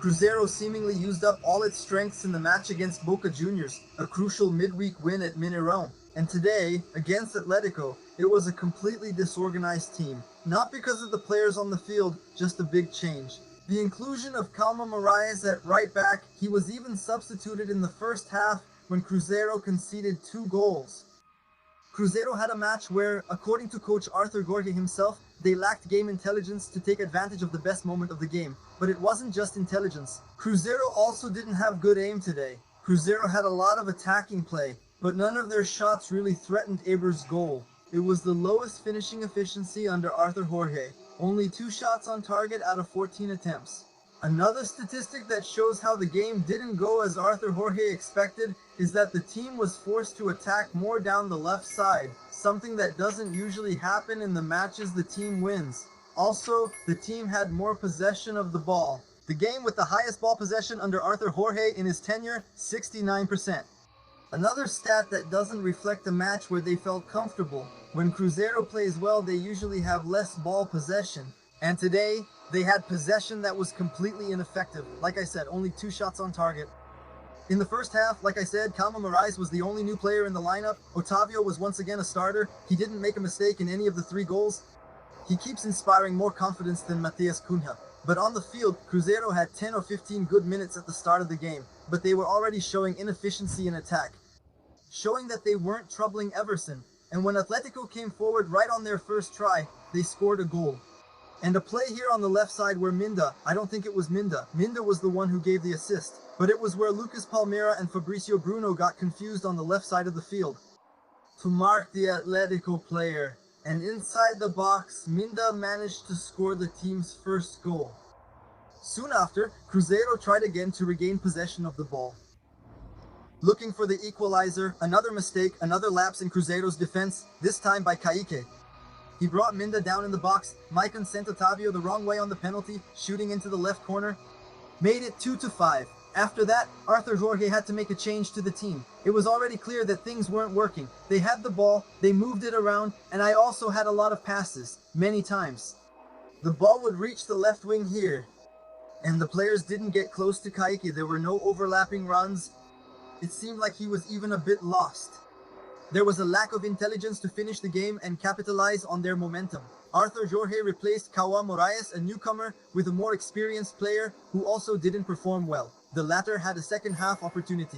Cruzeiro seemingly used up all its strengths in the match against Boca Juniors, a crucial midweek win at Mineiro. And today, against Atlético, it was a completely disorganized team. Not because of the players on the field, just a big change. The inclusion of Calma Moraes at right back, he was even substituted in the first half when Cruzeiro conceded 2 goals. Cruzeiro had a match where, according to coach Arthur Gorge himself, they lacked game intelligence to take advantage of the best moment of the game. But it wasn't just intelligence. Cruzeiro also didn't have good aim today. Cruzeiro had a lot of attacking play, but none of their shots really threatened Eber's goal. It was the lowest finishing efficiency under Arthur Jorge, only 2 shots on target out of 14 attempts. Another statistic that shows how the game didn't go as Arthur Jorge expected is that the team was forced to attack more down the left side, something that doesn't usually happen in the matches the team wins. Also, the team had more possession of the ball. The game with the highest ball possession under Arthur Jorge in his tenure, 69%. Another stat that doesn't reflect a match where they felt comfortable. When Cruzeiro plays well, they usually have less ball possession. And today, they had possession that was completely ineffective. Like I said, only 2 shots on target. In the first half, like I said, Calma Moraes was the only new player in the lineup. Otavio was once again a starter. He didn't make a mistake in any of the 3 goals. He keeps inspiring more confidence than Matias Cunha. But on the field, Cruzeiro had 10 or 15 good minutes at the start of the game, but they were already showing inefficiency in attack, showing that they weren't troubling Everson. And when Atlético came forward right on their first try, they scored a goal. And a play here on the left side where I don't think it was Minda was the one who gave the assist, but it was where Lucas Palmeira and Fabricio Bruno got confused on the left side of the field to mark the Atlético player. And inside the box, Minda managed to score the team's first goal. Soon after, Cruzeiro tried again to regain possession of the ball, looking for the equalizer. Another mistake, another lapse in Cruzeiro's defense, this time by Kaique. He brought Minda down in the box. Maicon sent Otavio the wrong way on the penalty, shooting into the left corner. Made it 2-5. After that, Arthur Jorge had to make a change to the team. It was already clear that things weren't working. They had the ball, they moved it around, and I also had a lot of passes, many times. The ball would reach the left wing here, and the players didn't get close to Kaique. There were no overlapping runs. It seemed like he was even a bit lost. There was a lack of intelligence to finish the game and capitalize on their momentum. Arthur Jorge replaced Calma Moraes, a newcomer, with a more experienced player who also didn't perform well. The latter had a second half opportunity.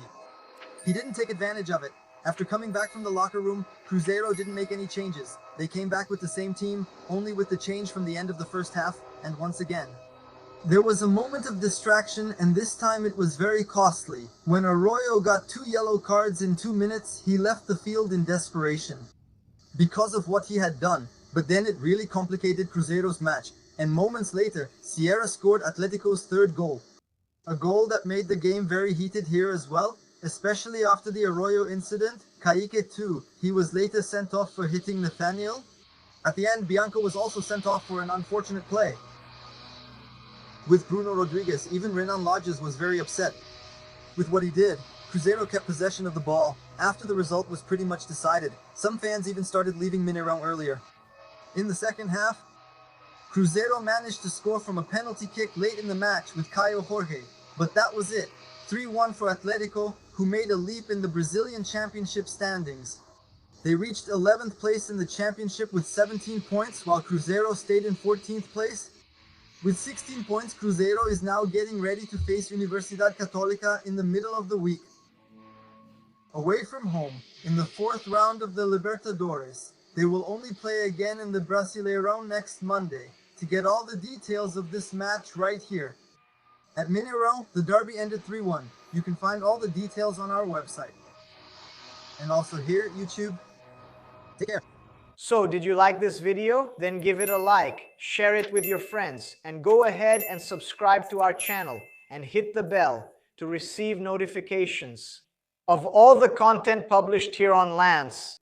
He didn't take advantage of it. After coming back from the locker room, Cruzeiro didn't make any changes. They came back with the same team, only with the change from the end of the first half, and once again, there was a moment of distraction, and this time it was very costly. When Arroyo got 2 yellow cards in 2 minutes, he left the field in desperation because of what he had done. But then it really complicated Cruzeiro's match, and moments later, Sierra scored Atlético's 3rd goal. A goal that made the game very heated here as well, especially after the Arroyo incident. Kaique too, he was later sent off for hitting Nathaniel. At the end, Bianco was also sent off for an unfortunate play. With Bruno Rodriguez, even Renan Lodges was very upset with what he did. Cruzeiro kept possession of the ball after the result was pretty much decided. Some fans even started leaving Mineiro earlier. In the second half, Cruzeiro managed to score from a penalty kick late in the match with Caio Jorge. But that was it. 3-1 for Atlético, who made a leap in the Brazilian Championship standings. They reached 11th place in the championship with 17 points, while Cruzeiro stayed in 14th place. With 16 points, Cruzeiro is now getting ready to face Universidad Católica in the middle of the week, away from home, in the 4th round of the Libertadores. They will only play again in the Brasileirão next Monday. To get all the details of this match right here. At Mineiro, the derby ended 3-1. You can find all the details on our website. And also here at YouTube. Take care. So, did you like this video? Then give it a like, share it with your friends, and go ahead and subscribe to our channel and hit the bell to receive notifications of all the content published here on Lance.